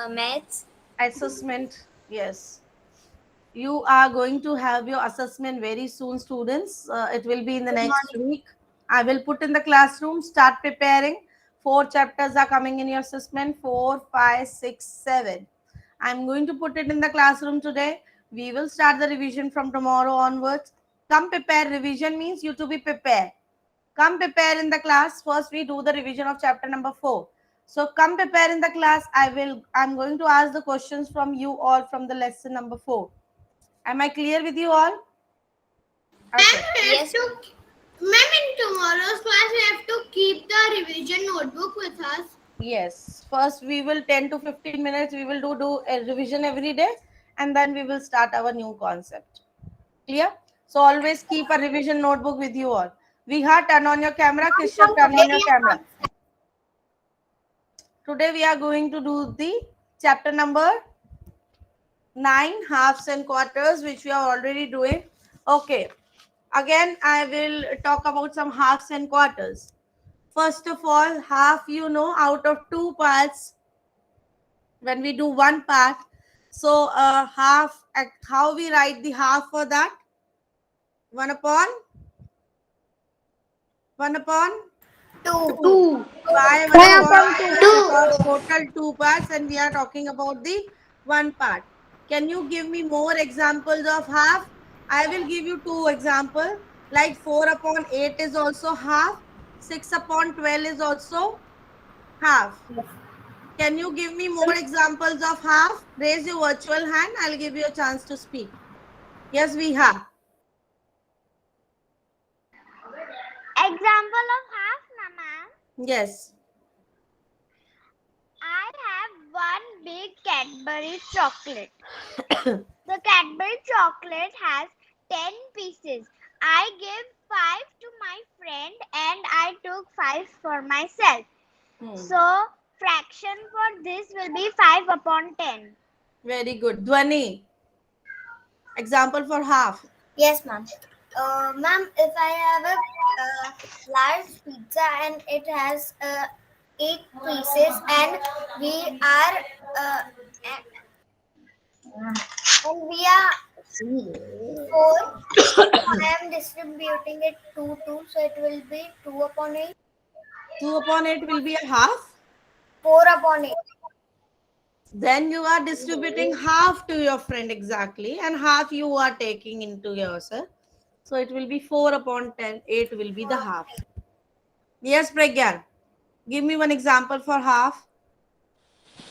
Maths. Assessment. Yes. You are going to have your assessment very soon, students. It will be in the Good next morning. week. I will put in the classroom. Start preparing. 4 chapters are coming in your assessment. 4, 5, 6, 7. I'm going to put it in the classroom today. We will start the revision from tomorrow onwards. Come prepare. Revision means you to be prepared. Come prepare in the class. First, we do the revision of chapter number 4. So come prepare in the class. I'm going to ask the questions from you all from the lesson number 4. Am I clear with you all? Okay. Yes. Ma'am, in tomorrow's class, we have to keep the revision notebook with us. Yes. First, we will 10 to 15 minutes. We will do a revision every day, and then we will start our new concept. Clear? So always keep a revision notebook with you all. Viha, turn on your camera. Kishan, turn on your camera. Today we are going to do the chapter number 9, halves and quarters, which we are already doing. Okay. Again, I will talk about some halves and quarters. First of all, half, out of 2 parts, when we do 1 part, so half, how we write the half for that? 1 upon 2. Why 1 upon 2? Because total 2 parts, and we are talking about the 1 part. Can you give me more examples of half? I will give you 2 examples. Like 4 upon 8 is also half. 6 upon 12 is also half. Can you give me more examples of half? Raise your virtual hand. I'll give you a chance to speak. Yes, we have. Example of half, ma'am. Yes. I have one big Cadbury chocolate. The Cadbury chocolate has 10 pieces. I gave 5 to my friend and I took 5 for myself. So, fraction for this will be 5 upon 10. Very good. Dhwani. Example for half. Yes, ma'am. Ma'am, if I have a large pizza and it has 8 pieces, and we are and we are 4, I am distributing it 2, so it will be 2 upon 8. 2 upon 8 will be a half. 4 upon 8. Then you are distributing half to your friend exactly, and half you are taking into yourself. So it will be 4 upon 10. 8 will be the half. Yes, Pragyan. Give me one example for half.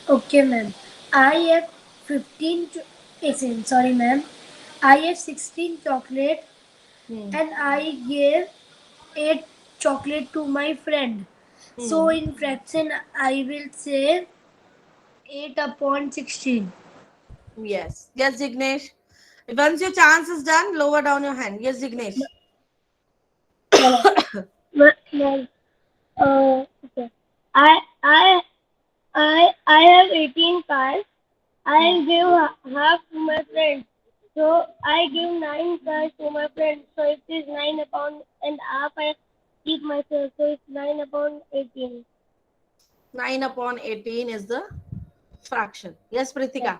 Okay, ma'am. I have 15. Sorry, ma'am. I have 16 chocolate and I gave 8 chocolate to my friend. So in fraction, I will say 8 upon 16. Yes. Yes, Jignesh. Once your chance is done, lower down your hand. Yes, Jignesh. Ma'am, okay. I I I have 18 cards. I give half to my friend. So I give 9 cards to my friend. So it is 9 upon and half I keep myself. So it's 9 upon 18. 9 upon 18 is the fraction. Yes, Pritika.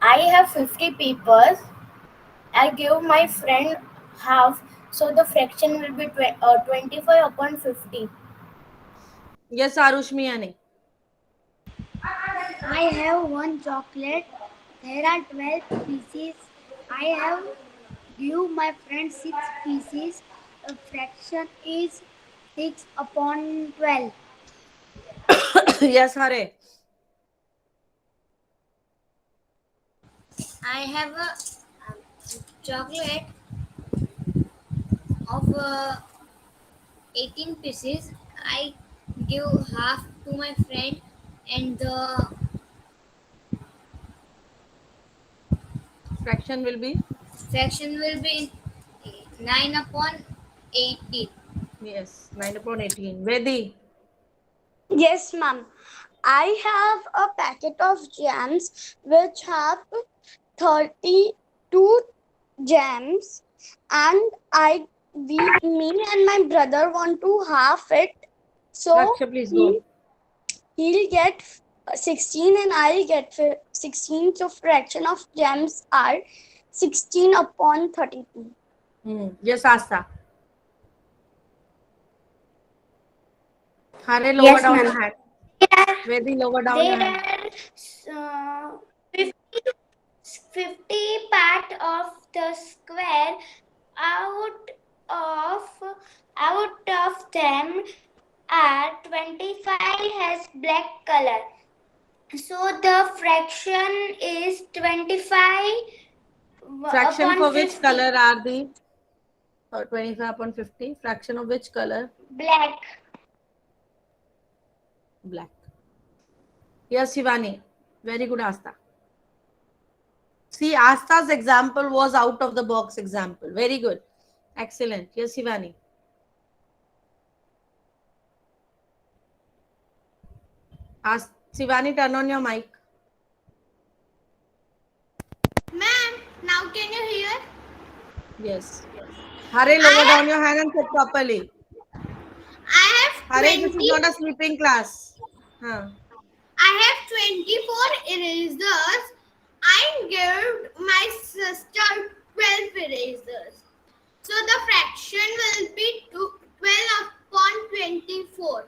I have 50 papers. I give my friend half, so the fraction will be 25 upon 50. Yes, Arush Miyane. I have 1 chocolate. There are 12 pieces. I have give my friend 6 pieces. The fraction is 6 upon 12. Yes, Hare. I have a chocolate of 18 pieces. I give half to my friend, and the Fraction will be? fraction will be 9 upon 18. Yes, 9 upon 18. Vedi. Yes, ma'am. I have a packet of jams which have 32 jams, and me and my brother want to half it. So Raksha, please he go. he'll get 16 and I'll get 16. So fraction of gems are 16 upon 32. Yes, Asta. Hare, lower Yes, down ma'am. your hand. Vedi, lower down your There hand. are 50 part of the square. Out of them are 25 has black color. So the fraction is 25 Fraction upon for which 50. color are the 25 upon 50? Fraction of which color? Black. Black. Yes, Shivani. Very good, Asta. See, Asta's example was out of the box example. Very good. Excellent. Yes, Shivani. Shivani, turn on your mic. Ma'am, now can you hear? Yes. Hare, lower down your hand and sit properly. I have Hare, this is 20. not a sleeping class. Huh. I have 24 erasers. I gave my sister 12 erasers. So the fraction will be 12 upon 24.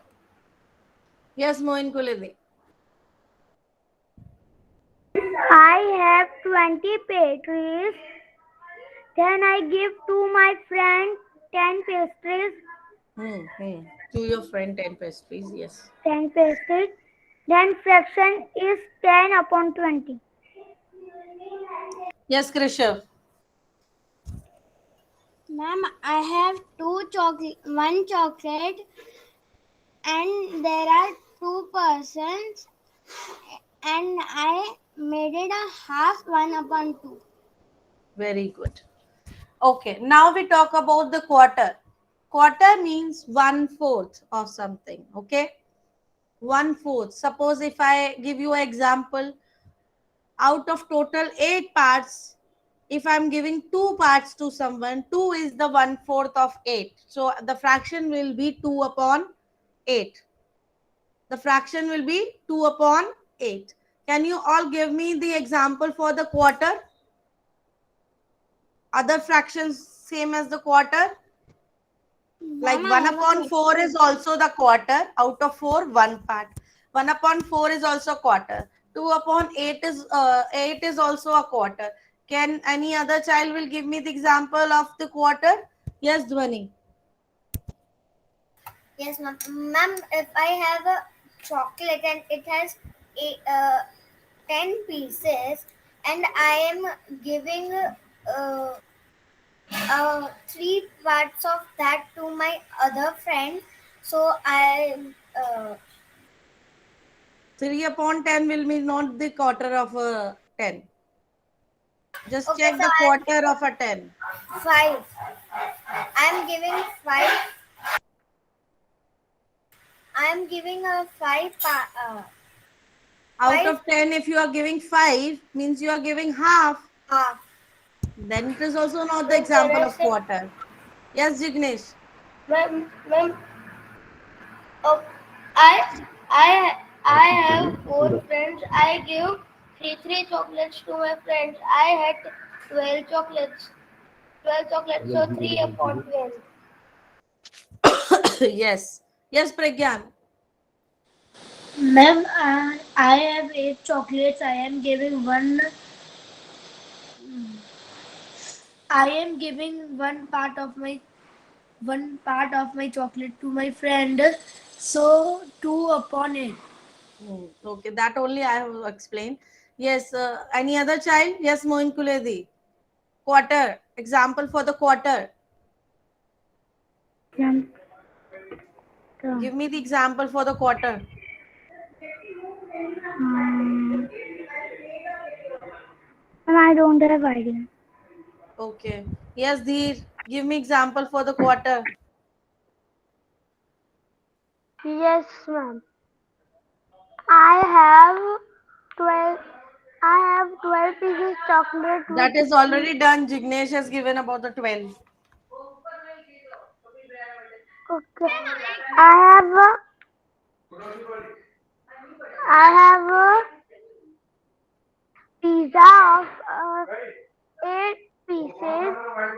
Yes, Mohin Kulidi. I have 20 pastries. Then I give to my friend 10 pastries. To your friend 10 pastries, yes. 10 pastries. Then fraction is 10 upon 20. Yes, Krishav. Ma'am, I have one chocolate, and there are 2 persons, and I made it a half 1 upon 2. Very good. Okay, now we talk about the quarter. Quarter means 1/4 of something. Okay, 1/4. Suppose if I give you an example, out of total 8 parts, if I'm giving 2 parts to someone, 2 is the 1/4 of 8. So the fraction will be 2 upon 8. The fraction will be 2 upon 8. Can you all give me the example for the quarter? Other fractions same as the quarter? Like 1 upon 4 is also the quarter. Out of 4, 1 part. 1 upon 4 is also quarter. 2 upon 8 is also a quarter. Can any other child will give me the example of the quarter? Yes, Dhwani. Yes, ma'am. Ma'am, if I have a chocolate and it has 10 pieces and I am giving 3 parts of that to my other friend, so I 3 upon 10 will be not the quarter of a 10. Just okay, check so the quarter of a 10. 5. I am giving 5. I am giving a 5 Out 5 of 10, if you are giving 5, means you are giving half. half. Then it is also not the example of quarter. Yes, Jignesh. Ma'am, oh, I have 4 friends. I give three chocolates to my friends. I had 12 chocolates. 12 chocolates, so 3 upon 12. Yes. Yes, Pragyan. Ma'am, I have 8 chocolates. I am giving one. I am giving one part of my chocolate to my friend. So 2 upon 8. Okay, that only I have explained. Yes, any other child? Yes, Moin Kuledi. Quarter. Example for the quarter. Give me the example for the quarter. I don't have idea. Okay. Yes, Dheer. Give me example for the quarter. Yes, ma'am. I have 12. I have 12 pieces chocolate with That is already done. Jignesh has given about the 12. okay. I have I have a pizza of 8 pieces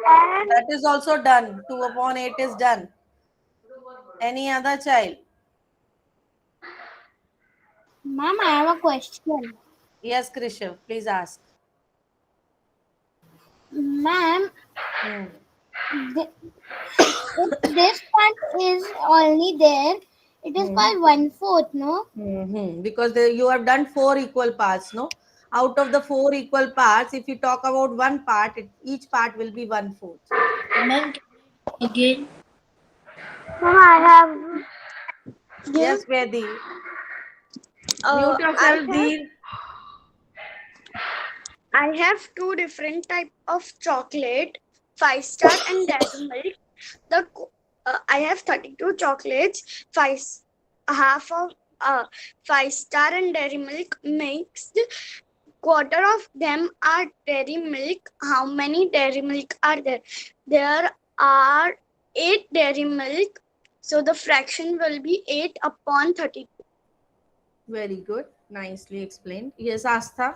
and That is also done. 2 upon 8 is done. Any other child? Ma'am, I have a question. Yes, Krishav, please ask. Ma'am, Hmm. th- if this part is only there, it is called 1/4, no? Because you have done 4 equal parts, no? Out of the 4 equal parts, if you talk about one part, each part will be 1/4. Ma'am, can you again? Mama, I have Yes, Vedi. Mute I yourself, have Deer. I have two different type of chocolate, 5-star and dairy milk. I have 32 chocolates, half of 5-star and dairy milk mixed. Quarter of them are dairy milk. How many dairy milk are there? There are 8 dairy milk. So the fraction will be 8 upon 32. Very good. Nicely explained. Yes, Astha.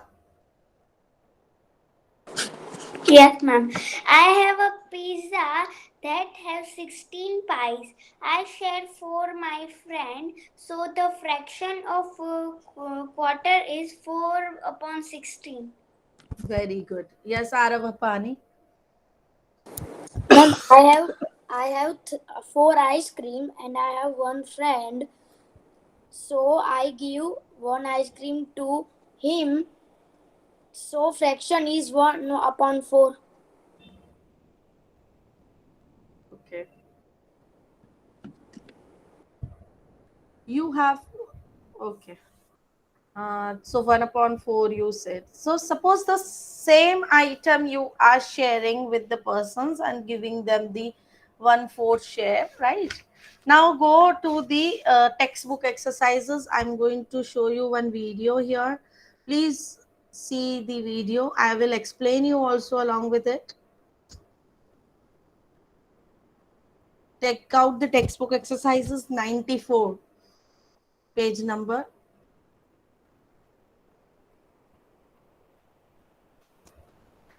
Yes, ma'am. I have a pizza that has 16 pies. I shared for my friend, so the fraction of quarter is 4 upon 16. Very good. Yes, Aravapani. Ma'am, I have 4 ice cream and I have one friend. So I give one ice cream to him. So fraction is 1/4. Okay. You have, okay. So 1 upon 4 you said. So suppose the same item you are sharing with the persons and giving them the 1/4 share, right? Now go to the textbook exercises. I'm going to show you one video here. Please see the video. I will explain you also along with it. Take out the textbook exercises 94 page number.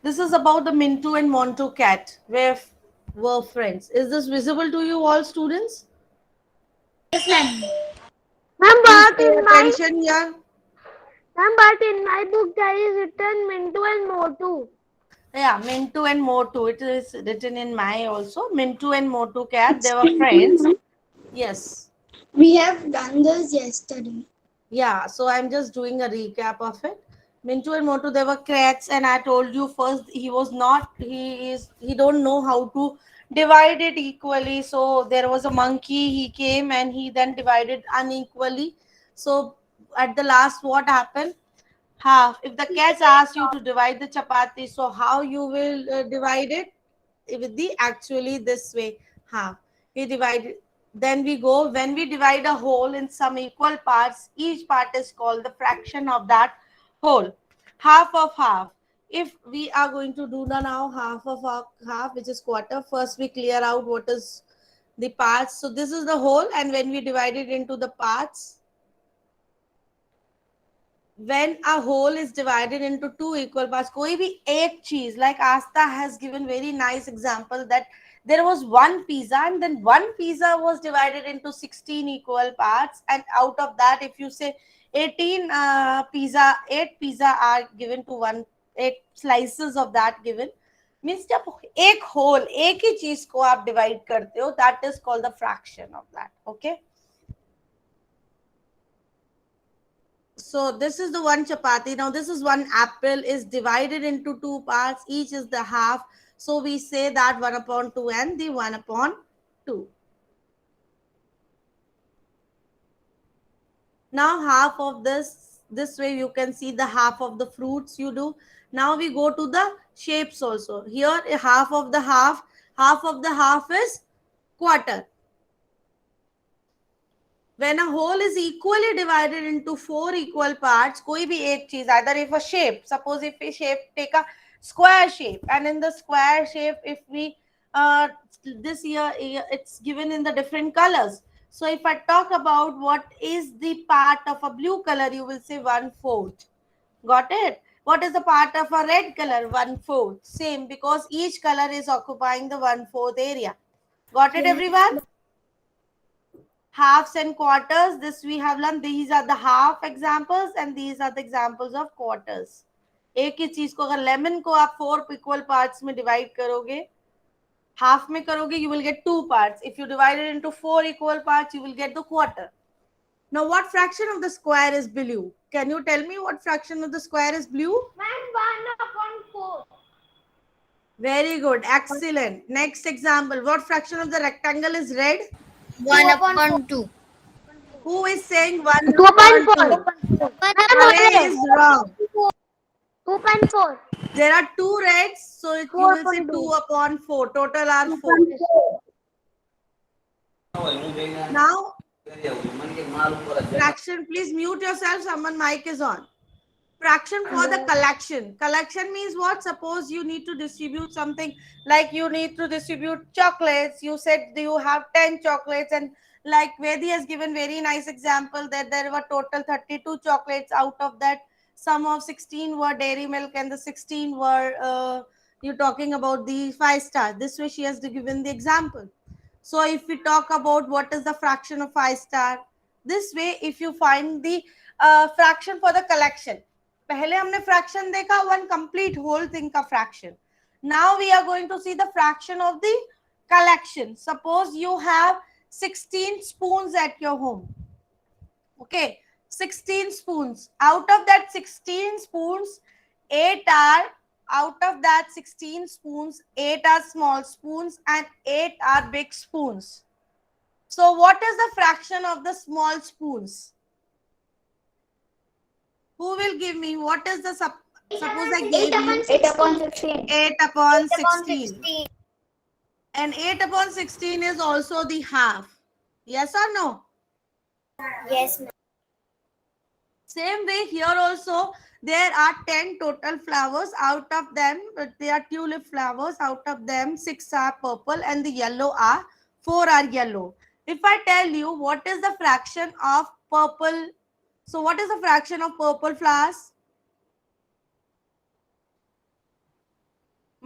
This is about the Mintu and Montu cat, were friends. Is this visible to you all students? Ma'am, Please pay attention here. but in my book there is written Mintu and Motu. Yeah, Mintu and Motu. It is written in my also. Mintu and Motu cat, they were friends. Yes. We have done this yesterday. Yeah, so I'm just doing a recap of it. Mintu and Motu, they were cats, and I told you first he don't know how to divide it equally. So there was a monkey, he came and he then divided unequally. So at the last, what happened? Half. If the cats ask you to divide the chapati, so how you will divide it? With the actually this way, half. We divide, then we go, when we divide a whole in some equal parts, each part is called the fraction of that whole. Half of half. If we are going to do the now half of half, which is quarter, first we clear out what is the parts. So this is the whole, and when we divide it into the parts, when a whole is divided into two equal parts, कोई भी एक चीज, like Asta has given very nice example that there was one pizza and then one pizza was divided into 16 equal parts, and out of that, if you say 18 pizza, 8 pizza are given to one, 8 slices of that given, means जब एक whole एक ही चीज को आप divide करते हो, that is called the fraction of that. Okay. So this is the one chapati. Now this is one apple is divided into two parts. Each is the half. So we say that 1 upon 2 and the 1 upon 2. Now half of this way you can see the half of the fruits you do. Now we go to the shapes also. Here half of the half is quarter. When a whole is equally divided into 4 equal parts, कोई भी एक चीज, either if a shape, suppose if we take a square shape, and in the square shape, if we this year it's given in the different colors. So if I talk about what is the part of a blue color, you will say 1/4. Got it? What is the part of a red color? 1/4. Same, because each color is occupying the 1/4 area. Got it, everyone? Halves and quarters, this we have learned. These are the half examples and these are the examples of quarters. एक ही चीज को अगर lemon को आप 4 equal parts में divide करोगे, half में करोगे, you will get 2 parts. If you divide it into 4 equal parts, you will get the quarter. Now what fraction of the square is blue? Can you tell me what fraction of the square is blue? Ma'am, 1/4. Very good, excellent. Next example, what fraction of the rectangle is red? 1/2. Who is saying 1/2? Malay is wrong. 2.4. There are 2 reds, so you will say 2/4. Total are 4. Now, fraction, please mute yourself. Someone mic is on. Fraction for the collection. Collection means what? Suppose you need to distribute something, like you need to distribute chocolates. You said you have 10 chocolates, and like Vedi has given very nice example that there were total 32 chocolates. Out of that, some of 16 were dairy milk and the 16 were you're talking about the 5-star. This way she has given the example. So if we talk about what is the fraction of 5-star, this way if you find the fraction for the collection, पहले हमने fraction देखा, one complete whole thing का fraction. Now we are going to see the fraction of the collection. Suppose you have 16 spoons at your home. Okay, 16 spoons. Out of that 16 spoons, 8 are small spoons and 8 are big spoons. So what is the fraction of the small spoons? Who will give me? What is the suppose I gave you 8/16. 8/16. And 8/16 is also the half. Yes or no? Yes, ma'am. Same way here also there are 10 total flowers. Out of them, they are tulip flowers. Out of them, 6 are purple and the yellow are 4 are yellow. If I tell you what is the fraction of purple, so what is the fraction of purple flowers?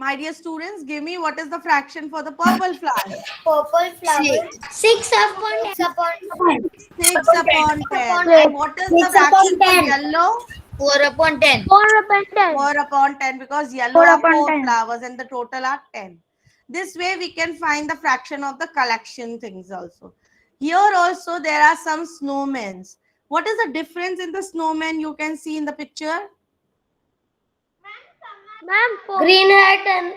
My dear students, give me what is the fraction for the purple flowers. Purple flower. 6/10. 6/10. And what is the fraction for yellow? 4/10. 4/10, because yellow are 4 flowers and the total are 10. This way we can find the fraction of the collection things also. Here also there are some snowmen. What is the difference in the snowman you can see in the picture? Ma'am, Green hat and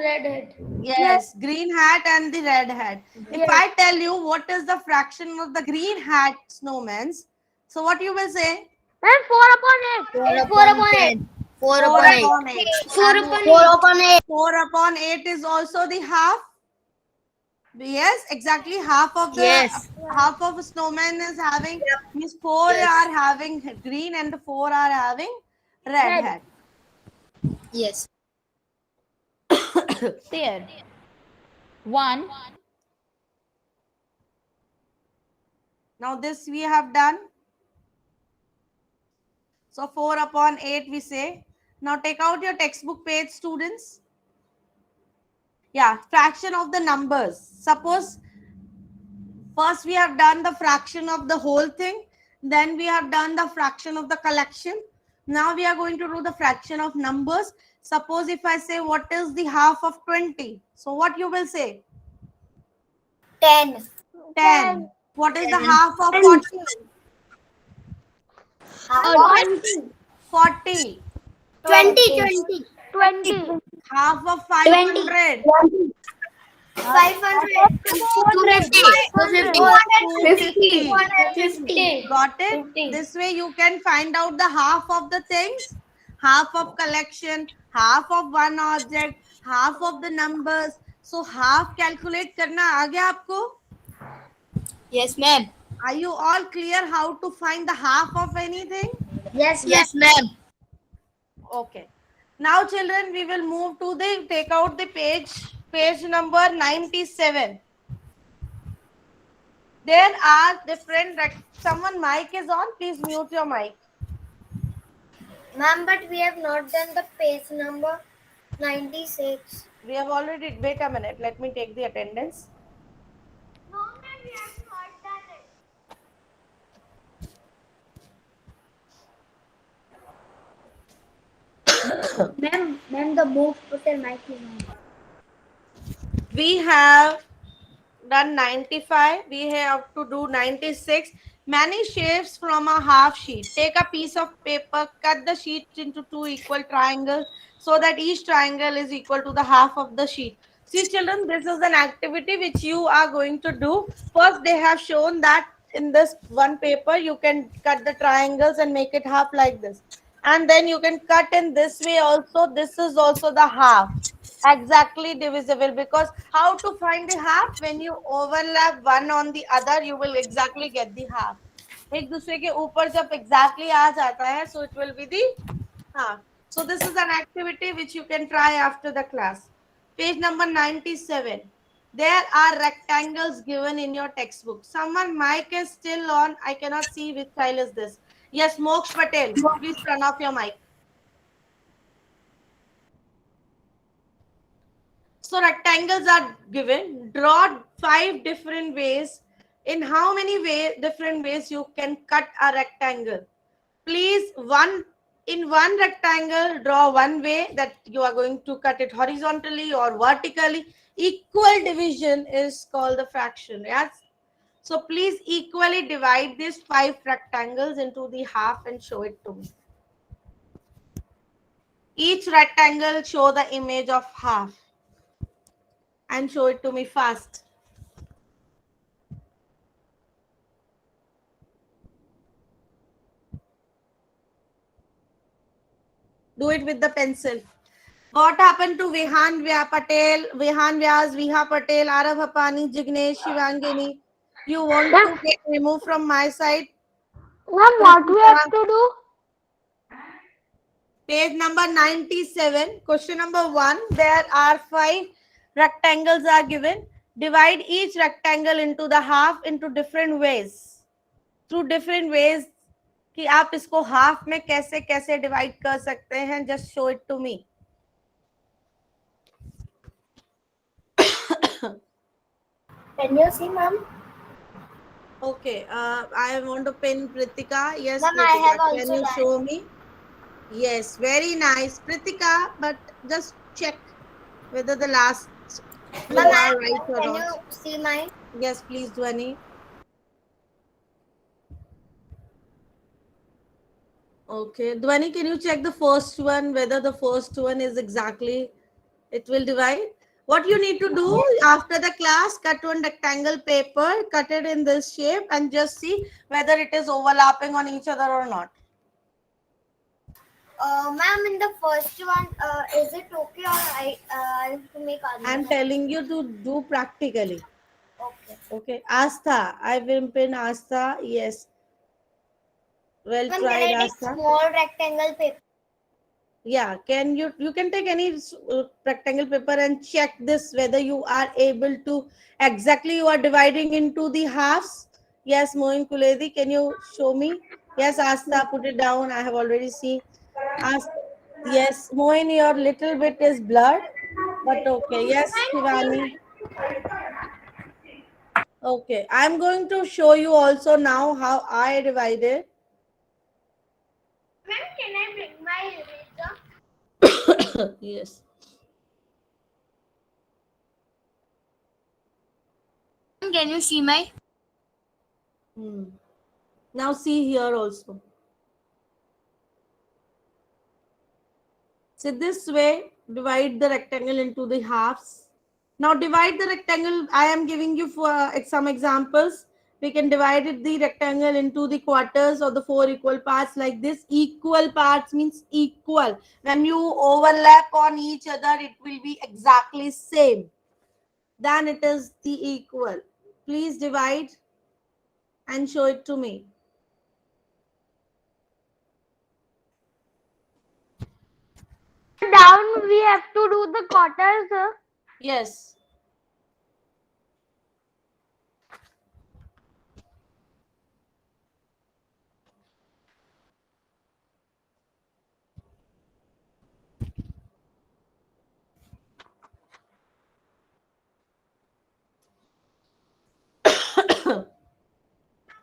red hat. Yes, green hat and the red hat. If I tell you what is the fraction of the green hat snowmen, so what you will say? Ma'am, 4/8. 4/8. 4/8. 4/8. 4/8 is also the half. Yes, exactly half of the half of a snowman is having, means 4 are having green and 4 are having red hat. Yes. There. 1. Now this we have done. So 4/8 we say. Now take out your textbook page, students. Yeah, fraction of the numbers. Suppose first we have done the fraction of the whole thing. Then we have done the fraction of the collection. Now we are going to do the fraction of numbers. Suppose if I say what is the half of 20. So what you will say? 10. 10. What is the half of 40? 40. 20. Half of 500. 500. 250. Got it? 50. This way you can find out the half of the things, half of collection, half of one object, half of the numbers. So half calculate करना आ गया आपको? Yes, ma'am. Are you all clear how to find the half of anything? Yes, Yes, ma'am. Okay. Now children, we will move to the, take out the page number 97. There are different, someone mic is on, please mute your mic. Ma'am, but we have not done the page number 96. We have already, wait a minute, let me take the attendance. No, ma'am, we have not done it. Ma'am, the book put a mic is on. We have done 95, we have to do 96. Many shapes from a half sheet. Take a piece of paper, cut the sheet into two equal triangles so that each triangle is equal to the half of the sheet. See children, this is an activity which you are going to do. First they have shown that in this one paper you can cut the triangles and make it half like this, and then you can cut in this way also. This is also the half, exactly divisible, because how to find the half? When you overlap one on the other you will exactly get the half. एक दूसरे के ऊपर जब exactly आ जाता है, so it will be the half. So this is an activity which you can try after the class. Page number 97. There are rectangles given in your textbook. Someone mic is still on, I cannot see which file is this. Yes, Moksh Patel, please turn off your mic. So rectangles are given. Draw 5 different ways. In how many different ways you can cut a rectangle? Please, in one rectangle, draw one way that you are going to cut it horizontally or vertically. Equal division is called the fraction. Yes. So please equally divide these 5 rectangles into the half and show it to me. Each rectangle show the image of half and show it to me fast. Do it with the pencil. What happened to Vihan Patel, Vihan Vyas, Viha Patel, Arav Hapani, Jignesh, Shivangini? You want to get removed from my side? Ma'am, what we have to do? Page number 97, question number 1. There are 5 rectangles are given. Divide each rectangle into the half into different ways. Through different ways कि आप इसको half में कैसे कैसे divide कर सकते हैं. Just show it to me. Can you see, ma'am? Okay, I want to pin Pritika. Yes, Ma'am, I Pritika, have can also you done. show me? Yes, very nice, Pritika. But just check whether the last two Ma'am, are right or can not. you see mine? Yes, please, Dhwani. Okay, Dhwani, can you check the first one, whether the first one is exactly, it will divide? What you need to do after the class, cut one rectangle paper, cut it in this shape and just see whether it is overlapping on each other or not. Ma'am, in the first one, is it okay or I have to make other? I'm telling you to do practically. Okay. Okay, Astha, I will pin Astha. Yes. Well Ma'am, tried, can I take Astha. small rectangle paper? Yeah, can you can take any rectangle paper and check this whether you are able to exactly you are dividing into the halves. Yes, Moin Kuledi, can you show me? Yes, Astha, put it down. I have already seen. Yes, Moin, your little bit is blurred, but okay. Yes, Shivani. Okay, I'm going to show you also now how I divided. Ma'am, can I bring my eraser? Yes. Can you see my? Now see here also. So this way, divide the rectangle into the halves. Now divide the rectangle. I am giving you for some examples. We can divide the rectangle into the quarters or the 4 equal parts like this. Equal parts means equal. When you overlap on each other, it will be exactly same. Then it is the equal. Please divide and show it to me. Down, we have to do the quarters. Yes.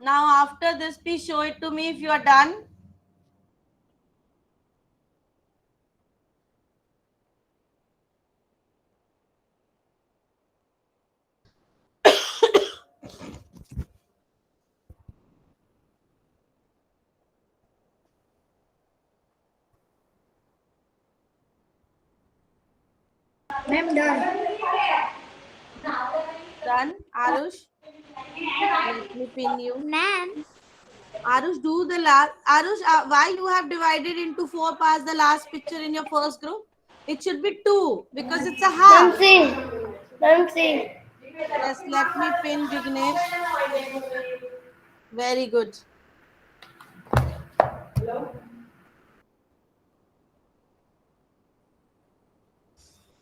Now after this, please show it to me if you are done. Ma'am, done. Done, Arush? Let me pin you. Ma'am, Arush, do the last. Arush, why you have divided into 4 parts the last picture in your first group? It should be 2 because it's a half. Ma'am, see. Yes, let me pin Vignesh. Very good.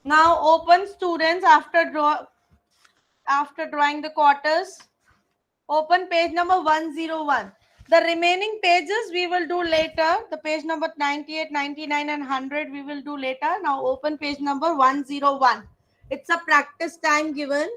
Now open, students, after drawing the quarters. Open page number 101. The remaining pages we will do later. The page number 98, 99 and 100 we will do later. Now open page number 101. It's a practice time given.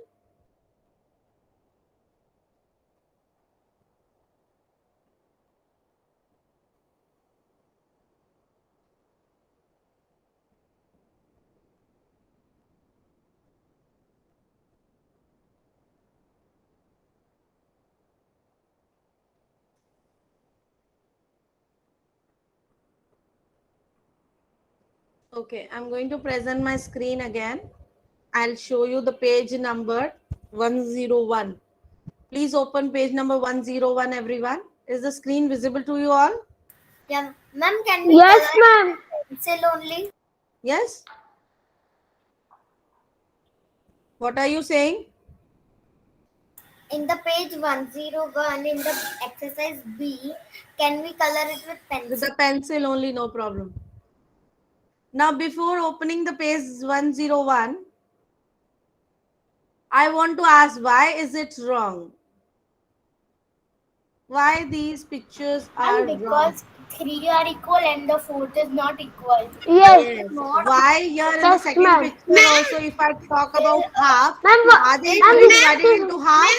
Okay, I'm going to present my screen again. I'll show you the page number 101. Please open page number 101, everyone. Is the screen visible to you all? yeah, ma'am, can we Yes, color ma'am. pencil only? Yes? What are you saying? In the page 101, in the exercise B, can we color it with With pencil? the pencil only, no problem. Now, before opening the page 101, I want to ask, why is it wrong? Why these pictures are And wrong? because 3 are equal and the 4th is not equal. Yes. Why here in the Yes, second ma'am. picture also, if I talk about half, Ma'am, are they equally divided into half?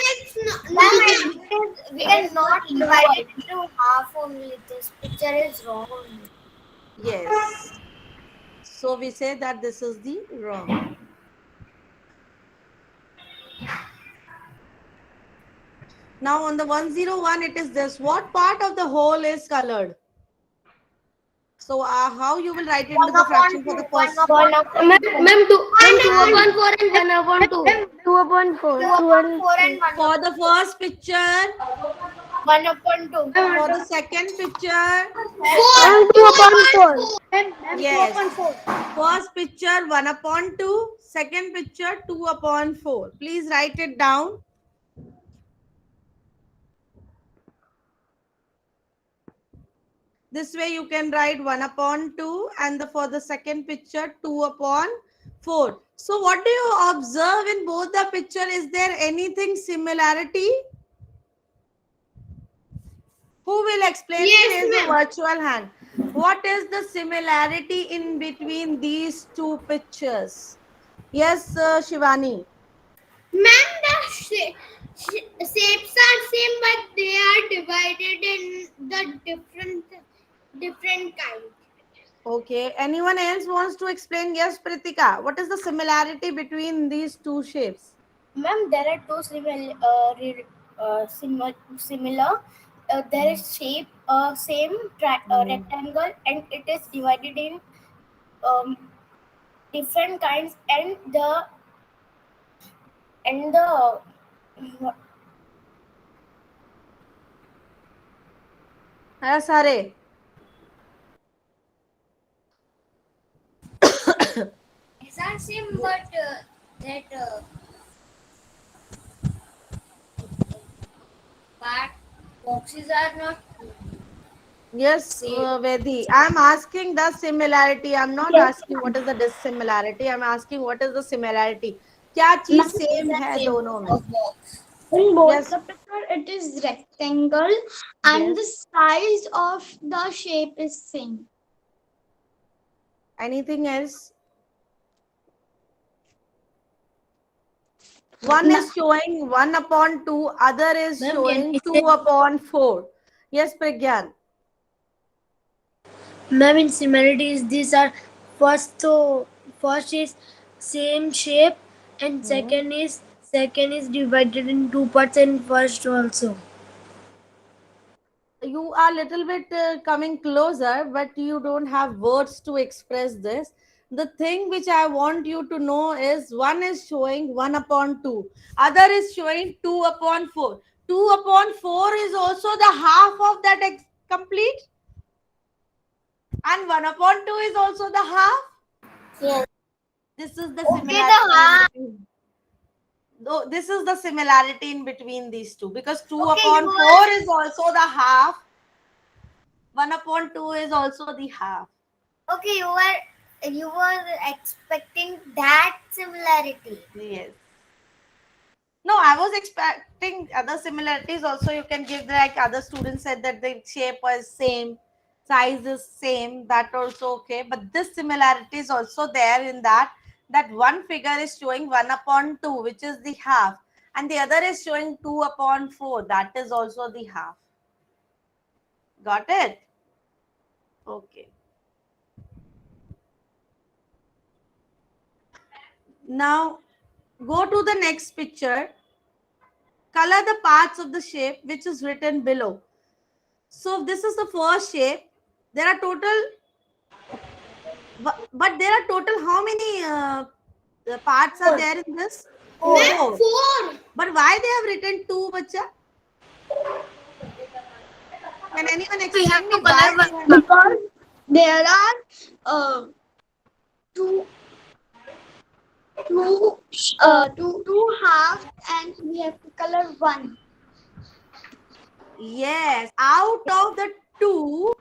We cannot divide it into half only. This picture is wrong only. Yes. So we say that this is the wrong. Now on the 101, it is this. What part of the whole is colored? So how you will write it into the fraction for the first? Ma'am, 2/4 and 1/2. 2/4. 4 and 1 For the first picture, 1/2. for the second picture, Ma'am, 2/4. yes. First picture 1/2, second picture 2/4. Please write it down. This way you can write 1/2 and for the second picture 2/4. So what do you observe in both the picture? Is there anything similarity? Who will explain? Raise the virtual hand. What is the similarity in between these two pictures? Yes, Shivani. Ma'am, the shapes are same, but they are divided in the different kind. Okay. Anyone else wants to explain? Yes, Pritika. What is the similarity between these two shapes? Ma'am, there are two similar. There is shape same rectangle, and it is divided in um, different kinds, and the Yes, Hare. these are same, but that part boxes are not. Yes, Vedi. I'm asking the similarity. I'm not asking what is the dissimilarity. I'm asking what is the similarity. क्या चीज same है दोनों में? In both Yes. the picture, it is rectangle and the Yes. size of the shape is same. Anything else? One is showing 1 upon 2, other is Ma'am, showing can 2 upon 4. Yes, Pragyan. Ma'am, in similarities, these are first is same shape, and second is divided in two parts, and first also. You are little bit coming closer, but you don't have words to express this. The thing which I want you to know is one is showing 1 upon 2, other is showing 2 upon 4. 2 upon 4 is also the half of that complete, and 1 upon 2 is also the half. Yes. This is the Okay, similarity the half. in between. Though this is the similarity in between these two, because 2 Okay, upon you 4 is also the half, 1 upon 2 is also the half. Okay, you were expecting that similarity. Yes. No, I was expecting other similarities also. You can give, like other students said that the shape was same, size is same, that also okay. But this similarity is also there in that one figure is showing 1 upon 2, which is the half, and the other is showing 2 upon 4, that is also the half. Got it? Okay. Now go to the next picture. Color the parts of the shape which is written below. So this is the first shape. There are total, but there are total how many parts are there in this? Four. But why they have written two, bacha? Can anyone We have explain to me color why one. they have? Because there are two two halves and we have to color one. Yes, out of the two,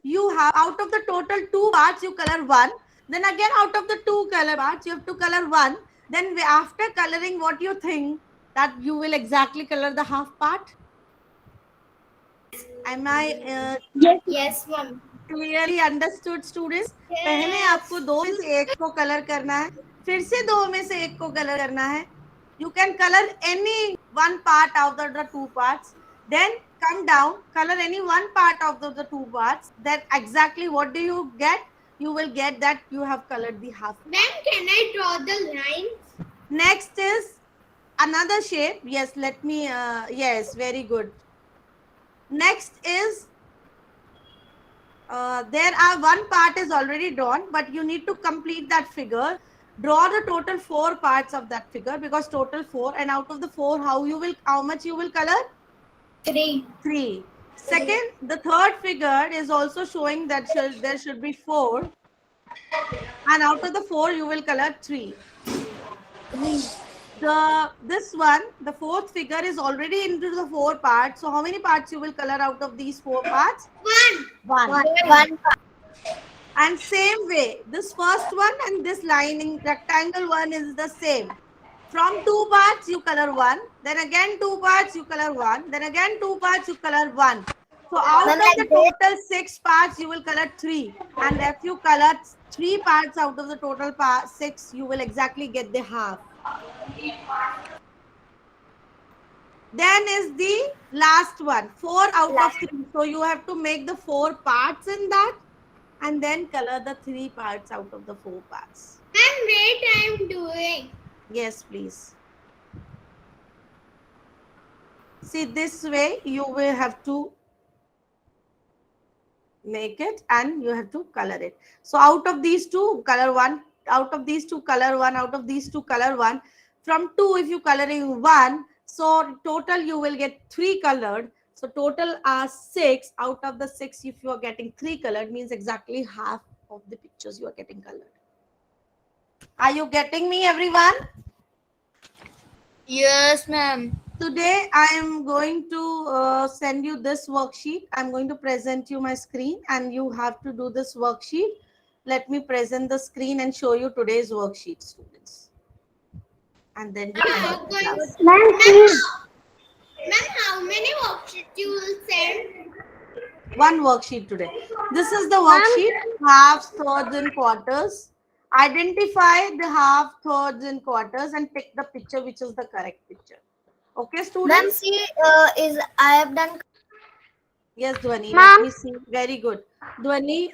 you have, out of the total two parts, you color one. Then again, out of the two color parts, you have to color one. Then after coloring, what you think that you will exactly color the half part? Am I Yes, ma'am. Clearly understood students? पहले आपको दो में से एक को colour करना है, फिर से दो में से एक को कलर करना है. You can color any one part out of the two parts, then come down, color any one part of the two parts, then exactly what do you get? You will get that you have colored the half. Ma'am, can I draw the lines? Next is another shape. Yes, let me yes, very good. Next is there are one part is already drawn, but you need to complete that figure. Draw the total 4 parts of that figure, because total 4, and out of the 4, how much you will color? 3. Second, the third figure is also showing that there should be 4, and out of the 4 you will color 3. The fourth figure is already into the 4 parts. So how many parts you will color out of these 4 parts? One. And same way, this first one and this lining rectangle one is the same. From 2 parts you color 1, then again 2 parts you color 1, then again 2 parts you color 1. So out of the total 6 parts you will color 3, and if you color 3 parts out of the total 6, you will exactly get the half. Then is the last one, 4 out of 3. So you have to make the 4 parts in that, and then color the 3 parts out of the 4 parts. Ma'am, wait, I am doing. Yes, please. See, this way you will have to make it, and you have to color it. So out of these two, color 1. Out of these two, color 1. Out of these two, color 1. From 2, if you coloring 1, so total you will get 3 colored. So total are 6. Out of the 6, if you are getting 3 colored, means exactly half of the pictures you are getting colored. Are you getting me, everyone? Yes, ma'am. Today I am going to send you this worksheet. I'm going to present you my screen, and you have to do this worksheet. Let me present the screen and show you today's worksheet, students. And then we can do the class. Ma'am, how many worksheets you will send? One worksheet today. This is the worksheet, halves, thirds, and quarters. Identify the half, thirds, and quarters and pick the picture which is the correct picture. Okay, Ma'am, students? see, I have done. Yes, Dhwani. Let Ma'am. me see. Very good. Dhwani,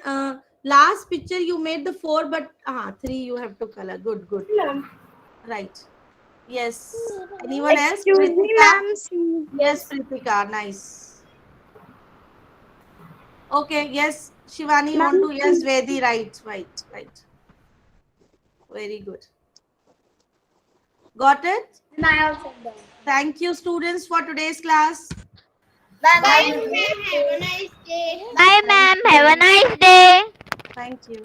last picture you made the 4, but 3 you have to color. Good, good. Right. Yes. Anyone else? Excuse me, Pritika? ma'am. See. Yes, Pritika. Nice. Okay. Yes, Shivani, you want to? Yes, Vedi. Right, right, right. Very good. Got it? And I also done. Thank you, students, for today's class. Bye, Bye. ma'am. Have a nice day. Bye, ma'am. Have a nice day. Thank you.